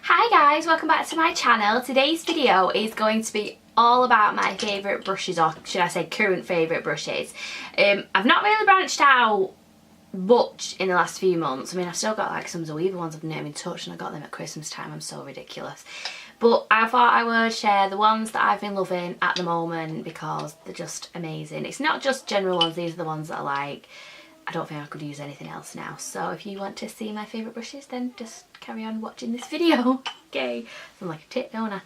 Hi guys, welcome back to my channel. Today's video is going to be all about my favourite brushes, or should I say current favourite brushes. I've not really branched out much in the last few months. I mean, I've still got like some Zoeva ones I've never even touched, and I got them at Christmas time. I'm so ridiculous. But I thought I would share the ones that I've been loving at the moment because they're just amazing. It's not just general ones, these are the ones that I like. I don't think I could use anything else now. So if you want to see my favourite brushes, then just carry on watching this video. Okay, I'm like a tit, don't I?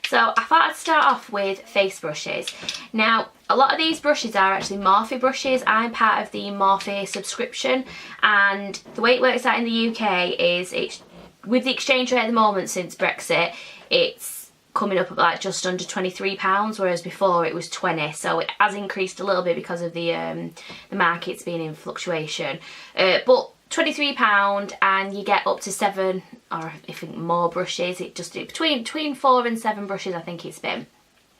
So I thought I'd start off with face brushes. Now, a lot of these brushes are actually Morphe brushes. I'm part of the Morphe subscription, and the way it works out in the UK is it's with the exchange rate at the moment since Brexit, it's coming up at like just under £23, whereas before it was 20, so it has increased a little bit because of the markets being in fluctuation. But £23, and you get up to 7 or I think more brushes. It just between 4 and 7 brushes I think it's been.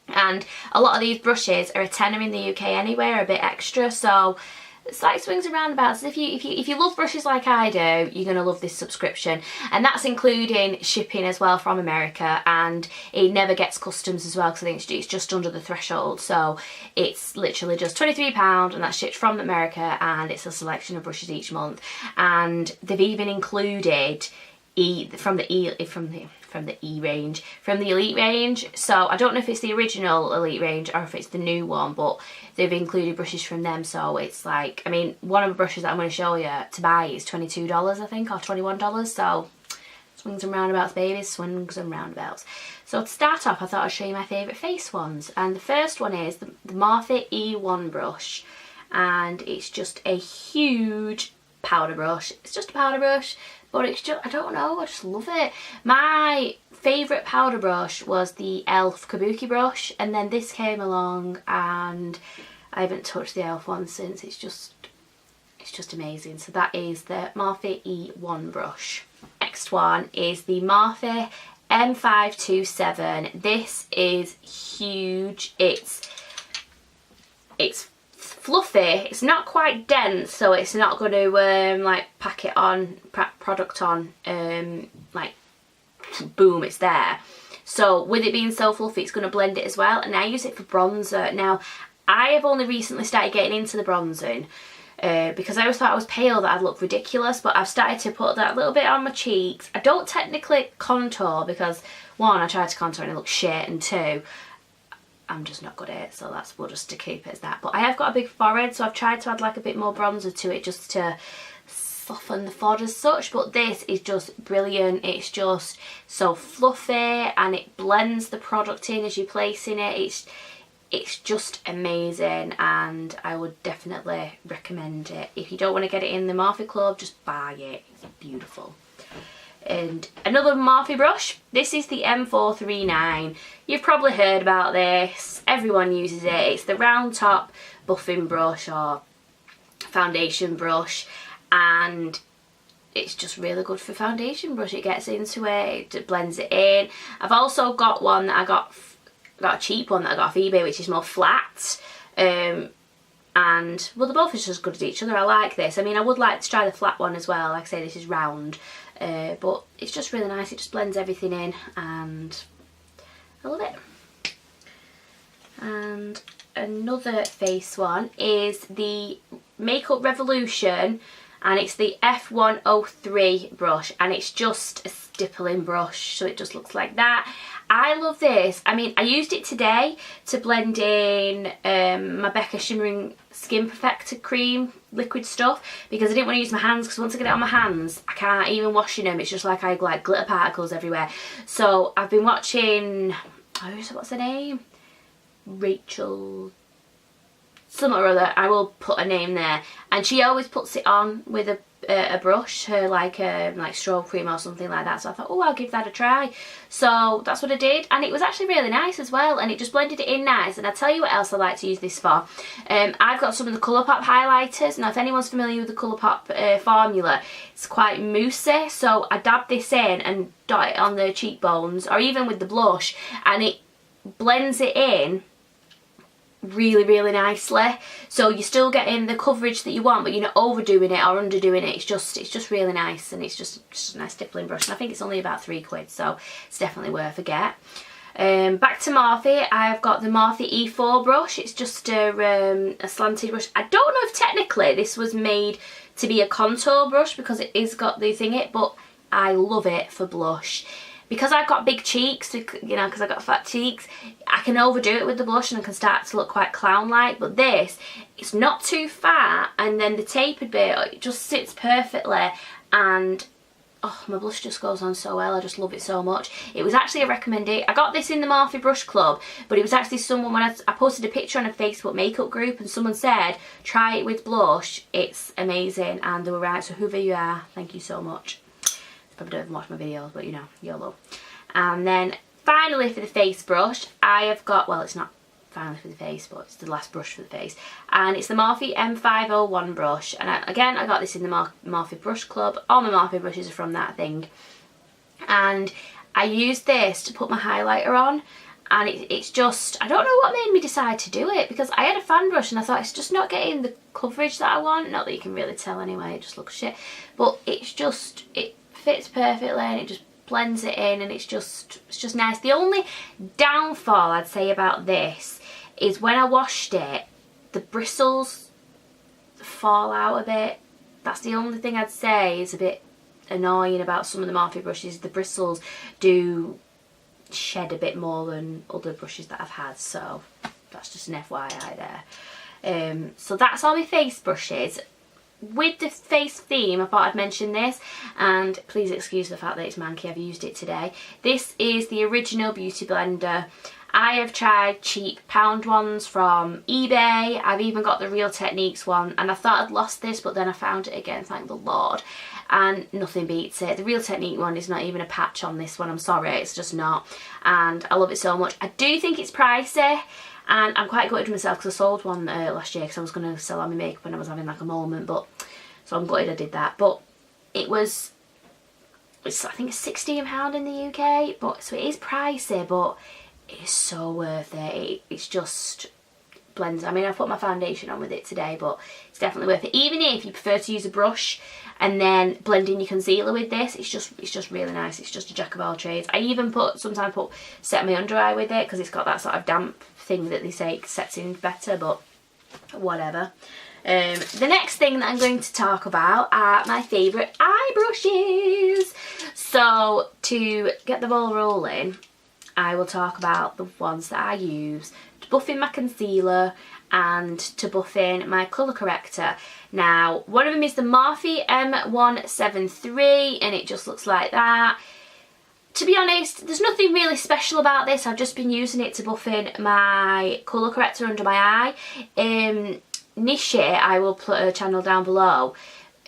And a lot of these brushes are a tenner in the UK anyway, or a bit extra, so it's like swings and roundabouts. If you love brushes like I do, you're gonna love this subscription, and that's including shipping as well from America, and it never gets customs as well because I think it's just under the threshold. So it's literally just £23, and that's shipped from America, and it's a selection of brushes each month. And they've even included from the Elite range. So I don't know if it's the original Elite range or if it's the new one, but they've included brushes from them. So it's like, I mean, one of the brushes that I'm going to show you to buy is $22 I think, or $21. So swings and roundabouts, babies, swings and roundabouts. So to start off, I thought I'd show you my favourite face ones, and the first one is the Morphe E1 brush, and it's just a huge powder brush. It's just a powder brush, but it's just, I don't know, I just love it. My favourite powder brush was the e.l.f. Kabuki Brush, and then this came along and I haven't touched the e.l.f. one since. It's just amazing. So that is the Morphe E1 brush. Next one is the Morphe M527. This is huge. It's fluffy, it's not quite dense, so it's not going to like pack it on, product on, like boom, it's there. So with it being so fluffy, it's going to blend it as well, and I use it for bronzer. Now I have only recently started getting into the bronzing because I always thought I was pale that I'd look ridiculous, but I've started to put that little bit on my cheeks. I don't technically contour because one, I tried to contour and it looks shit, and two, I'm just not good at it, so we'll just to keep it as that. But I have got a big forehead, so I've tried to add like a bit more bronzer to it just to soften the forehead as such. But this is just brilliant. It's just so fluffy, and it blends the product in as you place in it. It's just amazing, and I would definitely recommend it. If you don't want to get it in the Morphe Club, just buy it. It's beautiful. And another Morphe brush, this is the M439. You've probably heard about this, everyone uses it. It's the round top buffing brush or foundation brush, and it's just really good for foundation brush. It gets into it, it blends it in. I've also got one that I got a cheap one that I got off eBay, which is more flat. And well, they're both just as good as each other. I like this. I mean, I would like to try the flat one as well. Like I say, this is round, but it's just really nice. It just blends everything in, and I love it. And another face one is the Makeup Revolution, and it's the F103 brush, and it's just a stippling brush, so it just looks like that. I love this. I mean, I used it today to blend in my Becca Shimmering Skin Perfector cream liquid stuff, because I didn't want to use my hands, because once I get it on my hands I can't even washing them. It's just like I like glitter particles everywhere. So I've been watching, what's her name? Rachel something or other, I will put a name there, and she always puts it on with a brush, her like strobe cream or something like that. So I thought, oh, I'll give that a try. So that's what I did, and it was actually really nice as well, and it just blended it in nice. And I'll tell you what else I like to use this for. I've got some of the Colourpop highlighters. Now if anyone's familiar with the Colourpop formula, it's quite moussey, so I dab this in and dot it on the cheekbones, or even with the blush, and it blends it in really, really nicely. So you're still getting the coverage that you want, but you're not overdoing it or underdoing it. It's just really nice, and it's just a nice stippling brush. And I think it's only about £3, so it's definitely worth a get. Back to Morphe, I've got the Morphe E4 brush. It's just a slanted brush. I don't know if technically this was made to be a contour brush because it is got the thing it, but I love it for blush. Because I've got big cheeks, you know, because I've got fat cheeks, I can overdo it with the blush and I can start to look quite clown-like. But this, it's not too fat, and then the tapered bit, it just sits perfectly, and oh, my blush just goes on so well. I just love it so much. It was actually a recommendation. I got this in the Morphe Brush Club, but it was actually someone, when I posted a picture on a Facebook makeup group, and someone said, try it with blush, it's amazing, and they were right. So whoever you are, thank you so much. Probably don't even watch my videos, but you know, YOLO. And then finally for the face brush, I have got, well, it's not finally for the face, but it's the last brush for the face, and it's the Morphe M501 brush. And again, I got this in the Morphe Brush Club. All my Morphe brushes are from that thing, and I used this to put my highlighter on, and it's just, I don't know what made me decide to do it, because I had a fan brush and I thought it's just not getting the coverage that I want. Not that you can really tell anyway, it just looks shit, but it's just, it fits perfectly and it just blends it in, and it's just nice. The only downfall I'd say about this is when I washed it, the bristles fall out a bit. That's the only thing I'd say is a bit annoying about some of the Morphe brushes. The bristles do shed a bit more than other brushes that I've had, so that's just an FYI there. So that's all my face brushes. With the face theme, I thought I'd mention this, and please excuse the fact that it's manky, I've used it today. This is the original Beauty Blender. I have tried cheap pound ones from eBay. I've even got the Real Techniques one, and I thought I'd lost this, but then I found it again, thank the Lord, and nothing beats it. The Real Technique one is not even a patch on this one, I'm sorry, it's just not, and I love it so much. I do think it's pricey, and I'm quite gutted with myself because I sold one last year because I was going to sell all my makeup when I was having like a moment, but so I'm gutted I did that. But it's I think it's £16 in the UK, but so it is pricey, but it is so worth it. It's just blends. I mean, I've put my foundation on with it today, but it's definitely worth it. Even if you prefer to use a brush and then blend in your concealer with this, it's just really nice. It's just a jack of all trades. I even sometimes set my under eye with it because it's got that sort of damp thing that they say sets in better, but whatever. The next thing that I'm going to talk about are my favourite eye brushes. So to get the ball rolling, I will talk about the ones that I use to buff in my concealer and to buff in my colour corrector. Now, one of them is the Morphe M173, and it just looks like that. To be honest, there's nothing really special about this. I've just been using it to buff in my colour corrector under my eye. Nishi, I will put a channel down below,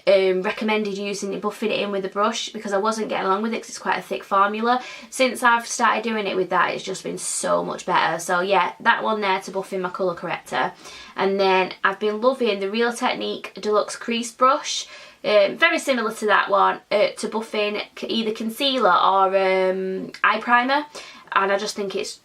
recommended using it, buffing it in with a brush, because I wasn't getting along with it because it's quite a thick formula. Since I've started doing it with that, it's just been so much better. So yeah, that one there to buff in my colour corrector. And then I've been loving the Real Technique Deluxe Crease brush. Very similar to that one, to buff in either concealer or eye primer. And I just think it's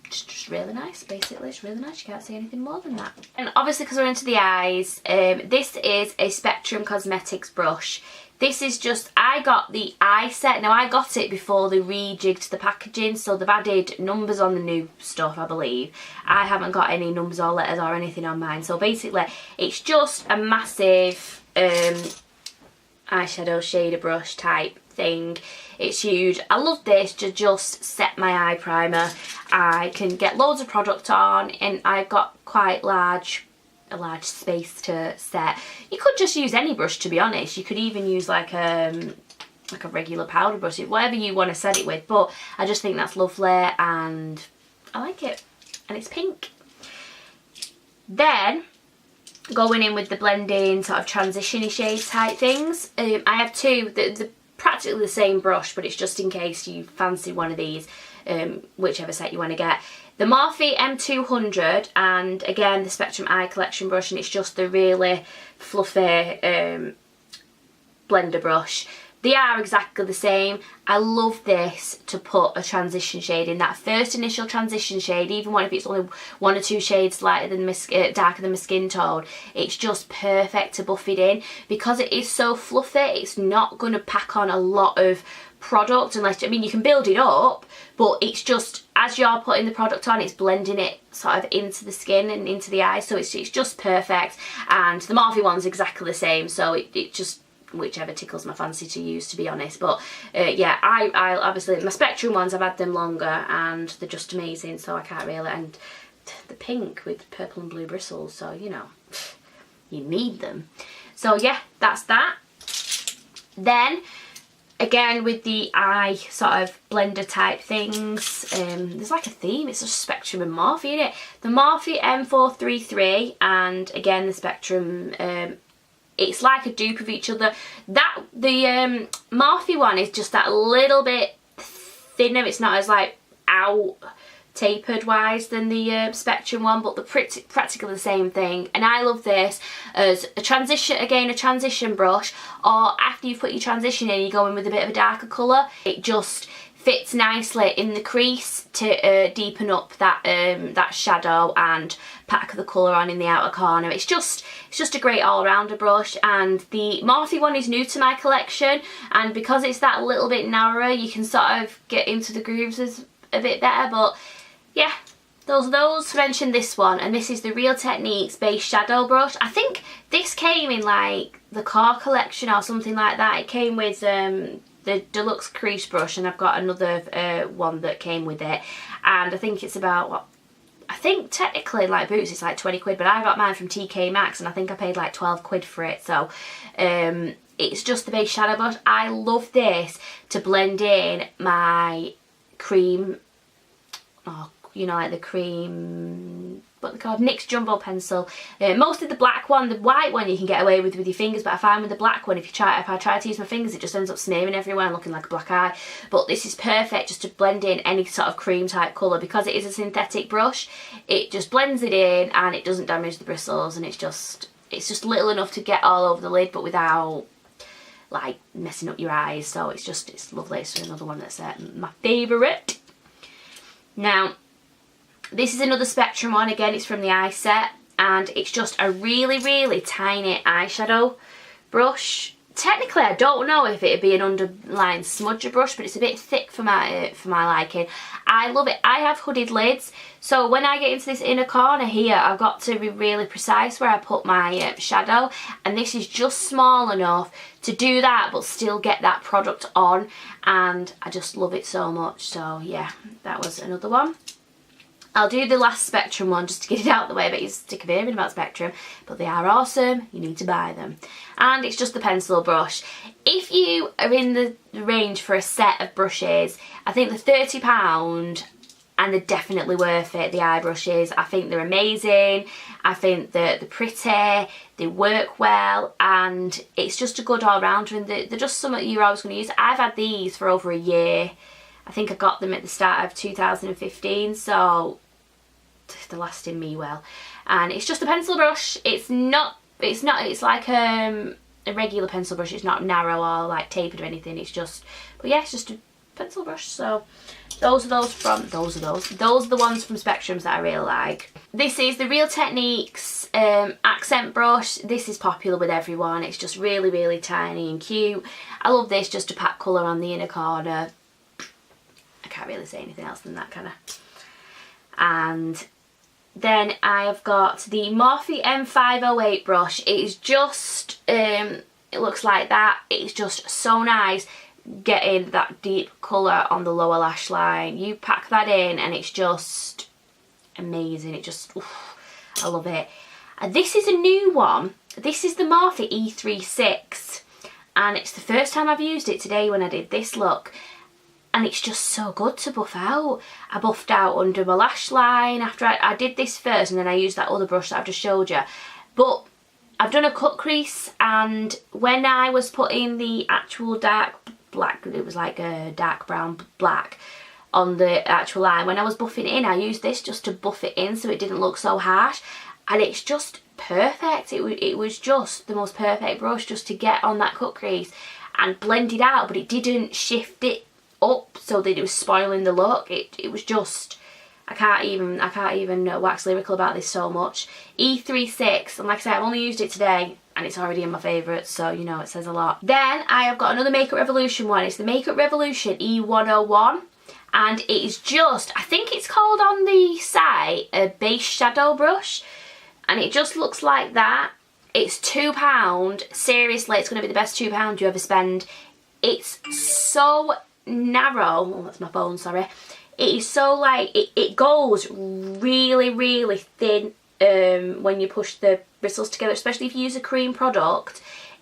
just really nice, basically. It's really nice. You can't say anything more than that. And obviously, because we're into the eyes, this is a Spectrum Cosmetics brush. This is just, I got the eye set. Now, I got it before they rejigged the packaging, so they've added numbers on the new stuff, I believe. I haven't got any numbers or letters or anything on mine. So basically, it's just a massive eyeshadow shader brush type thing. It's huge. I love this to just set my eye primer. I can get loads of product on, and I've got quite a large space to set. You could just use any brush, to be honest. You could even use like a regular powder brush, whatever you want to set it with, but I just think that's lovely and I like it, and it's pink. Then going in with the blending sort of transition-y shade type things, I have two. They're practically the same brush, but it's just in case you fancy one of these, whichever set you want to get. The Morphe M200, and again the Spectrum Eye Collection brush, and it's just the really fluffy blender brush. They are exactly the same. I love this to put a transition shade in, that first initial transition shade, even if it's only 1 or 2 shades lighter than darker than my skin tone. It's just perfect to buff it in. Because it is so fluffy, it's not going to pack on a lot of product unless, I mean, you can build it up, but it's just, as you're putting the product on, it's blending it sort of into the skin and into the eyes, so it's just perfect. And the Morphe one's exactly the same, so it just, whichever tickles my fancy to use, to be honest. But yeah, I obviously, my Spectrum ones, I've had them longer and they're just amazing, so I can't really, and the pink with purple and blue bristles, so you know, you need them. So yeah, that's that. Then again, with the eye sort of blender type things, there's like a theme. It's just Spectrum and Morphe in it. The Morphe M433 and again the Spectrum, it's like a dupe of each other. The Morphe one is just that little bit thinner. It's not as like out tapered wise than the Spectrum one, but they're practically the same thing. And I love this as a transition brush, or after you've put your transition in, you go in with a bit of a darker colour. It just fits nicely in the crease to deepen up that that shadow and pack the colour on in the outer corner. It's just a great all-rounder brush, and the Morphe one is new to my collection, and because it's that little bit narrower, you can sort of get into the grooves a bit better. But yeah, those. To mention this one, and this is the Real Techniques Base Shadow Brush. I think this came in like the core collection or something like that. It came with the Deluxe Crease brush, and I've got another one that came with it, and I think it's about, what, I think technically like Boots it's like 20 quid, but I got mine from TK Maxx and I think I paid like 12 quid for it. So it's just the base shadow brush. I love this to blend in my cream, you know, like the cream, what they're called, NYX Jumbo Pencil. Mostly the black one. The white one you can get away with your fingers, but I find with the black one, if I try to use my fingers, it just ends up smearing everywhere and looking like a black eye. But this is perfect just to blend in any sort of cream type colour. Because it is a synthetic brush, it just blends it in and it doesn't damage the bristles, and it's just little enough to get all over the lid, but without like messing up your eyes. So it's lovely. It's another one that's my favourite. Now, this is another Spectrum one. Again, it's from the eye set, and it's just a really, really tiny eyeshadow brush. Technically, I don't know if it'd be an underline smudger brush, but it's a bit thick for my liking. I love it. I have hooded lids, so when I get into this inner corner here, I've got to be really precise where I put my shadow, and this is just small enough to do that, but still get that product on, and I just love it so much. So yeah, that was another one. I'll do the last Spectrum one just to get it out of the way. I bet you're sick of hearing about Spectrum, but they are awesome. You need to buy them. And it's just the pencil brush. If you are in the range for a set of brushes, I think they're £30 and they're definitely worth it, the eye brushes. I think they're amazing. I think they're pretty, they work well, and it's just a good all-rounder, and they're just something you're always going to use. I've had these for over a year. I think I got them at the start of 2015, so they're lasting me well. And it's just a pencil brush. It's like a regular pencil brush. It's not narrow or like tapered or anything. It's just, but yeah, it's just a pencil brush. So those are the ones from Spectrums that I really like. This is the Real Techniques accent brush. This is popular with everyone. It's just really, really tiny and cute. I love this just to pack colour on the inner corner. Can't really say anything else than that, kind of. And then I've got the Morphe M508 brush. It is just it looks like that. It's just so nice getting that deep colour on the lower lash line. You pack that in and it's just amazing. It just, oof, I love it. And this is a new one. This is the Morphe E36, and it's the first time I've used it today when I did this look. And it's just so good to buff out. I buffed out under my lash line after I did this first, and then I used that other brush that I've just showed you. But I've done a cut crease, and when I was putting the actual dark black, it was like a dark brown black on the actual line, when I was buffing it in, I used this just to buff it in so it didn't look so harsh. And it's just perfect. It was just the most perfect brush just to get on that cut crease. and blended out, but it didn't shift it up so that it was spoiling the look. It was just, I can't even wax lyrical about this so much. E36, and like I said, I've only used it today and it's already in my favourites, so you know it says a lot. Then I have got another Makeup Revolution one. It's the Makeup Revolution E101, and it is just, I think it's called on the site, a base shadow brush, and it just looks like that. It's £2. Seriously, it's going to be the best £2 you ever spend. It's so narrow. Oh, that's my phone, sorry. It is so like, it goes really, really thin when you push the bristles together, especially if you use a cream product.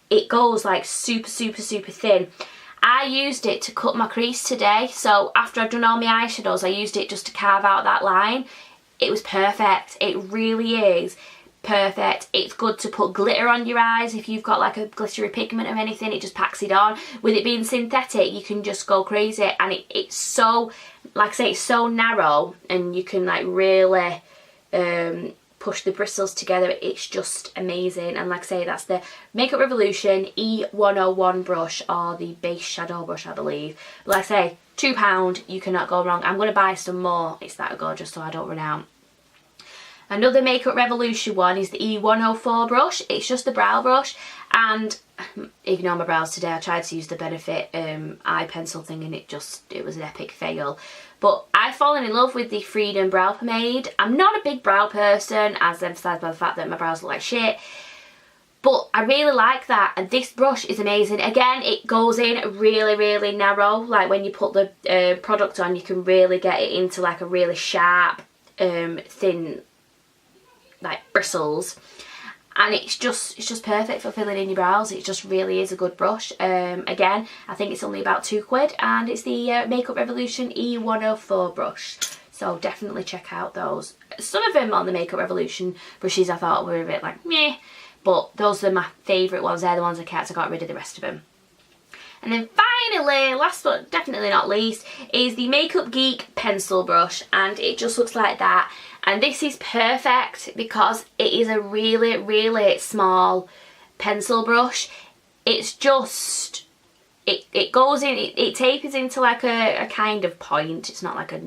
It goes like super, super, super thin. I used it to cut my crease today, so after I'd done all my eyeshadows, I used it just to carve out that line. It was perfect. It really is perfect. It's good to put glitter on your eyes if you've got like a glittery pigment or anything. It just packs it on. With it being synthetic, you can just go crazy, and it's so, like I say, it's so narrow, and you can like really push the bristles together. It's just amazing. And like I say, that's the Makeup Revolution E101 brush, or the base shadow brush, I believe. But like I say, £2, you cannot go wrong. I'm going to buy some more. It's that gorgeous, so I don't run out. Another Makeup Revolution one is the E104 brush. It's just the brow brush, and ignore my brows today. I tried to use the Benefit eye pencil thing, and it was an epic fail. But I've fallen in love with the Freedom Brow Pomade. I'm not a big brow person, as emphasised by the fact that my brows look like shit, but I really like that, and this brush is amazing. Again, it goes in really, really narrow. Like when you put the product on, you can really get it into like a really sharp, thin, like bristles, and it's just perfect for filling in your brows. It just really is a good brush. Again, I think it's only about £2, and it's the Makeup Revolution E104 brush, so definitely check out those. Some of them on the Makeup Revolution brushes I thought were a bit like meh, but those are my favourite ones. They're the ones I kept. I got rid of the rest of them. And then finally, last but definitely not least, is the Makeup Geek pencil brush, and it just looks like that. And this is perfect because it is a really, really small pencil brush. It's just, it goes in, it tapers into like a kind of point. It's not like a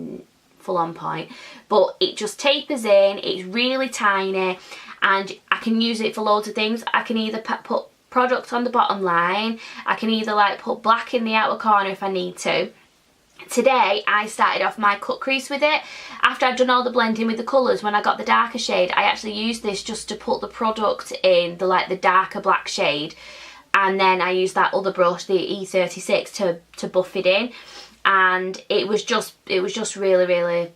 full-on point, but it just tapers in. It's really tiny, and I can use it for loads of things. I can either put product on the bottom line. I can either like put black in the outer corner if I need to. Today I started off my cut crease with it. After I'd done all the blending with the colours, when I got the darker shade, I actually used this just to put the product in the darker black shade, and then I used that other brush, the E36, to buff it in, and it was just really, really,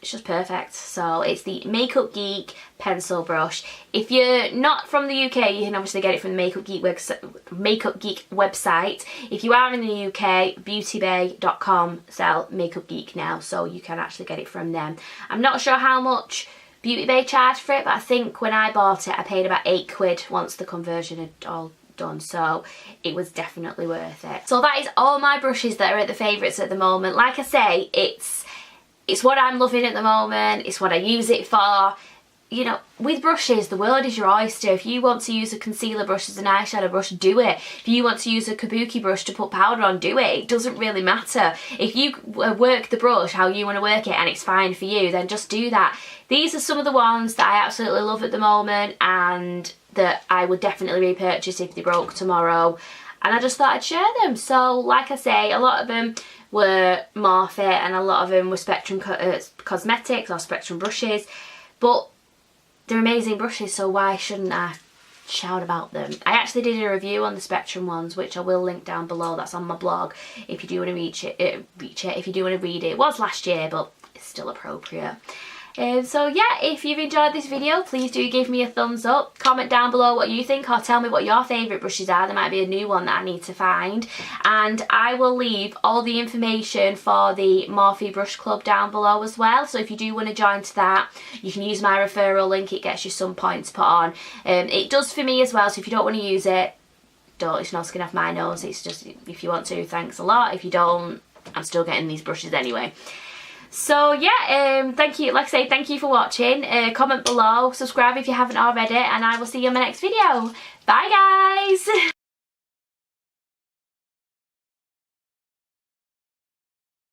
it's just perfect. So it's the Makeup Geek pencil brush. If you're not from the UK, you can obviously get it from the Makeup Geek website. If you are in the UK, beautybay.com sell Makeup Geek now, so you can actually get it from them. I'm not sure how much Beauty Bay charged for it, but I think when I bought it I paid about £8 once the conversion had all done, so it was definitely worth it. So that is all my brushes that are at the favourites at the moment. Like I say, it's what I'm loving at the moment. It's what I use it for. You know, with brushes, the world is your oyster. If you want to use a concealer brush as an eyeshadow brush, do it. If you want to use a Kabuki brush to put powder on, do it. It doesn't really matter. If you work the brush how you want to work it and it's fine for you, then just do that. These are some of the ones that I absolutely love at the moment, and that I would definitely repurchase if they broke tomorrow. And I just thought I'd share them. So, like I say, a lot of them were Morphe, and a lot of them were Spectrum Cosmetics or Spectrum brushes, but they're amazing brushes, so why shouldn't I shout about them? I actually did a review on the Spectrum ones, which I will link down below. That's on my blog if you do want to if you do want to read it. It was last year, but it's still appropriate. So yeah, if you've enjoyed this video, please do give me a thumbs up. Comment down below what you think, or tell me what your favourite brushes are. There might be a new one that I need to find. And I will leave all the information for the Morphe Brush Club down below as well. So if you do want to join to that, you can use my referral link. It gets you some points put on. It does for me as well, so if you don't want to use it, don't. It's no skin off my nose. It's just, if you want to, thanks a lot. If you don't, I'm still getting these brushes anyway. So yeah, thank you, like I say, thank you for watching. Comment below, subscribe if you haven't already, and I will see you in my next video. Bye guys!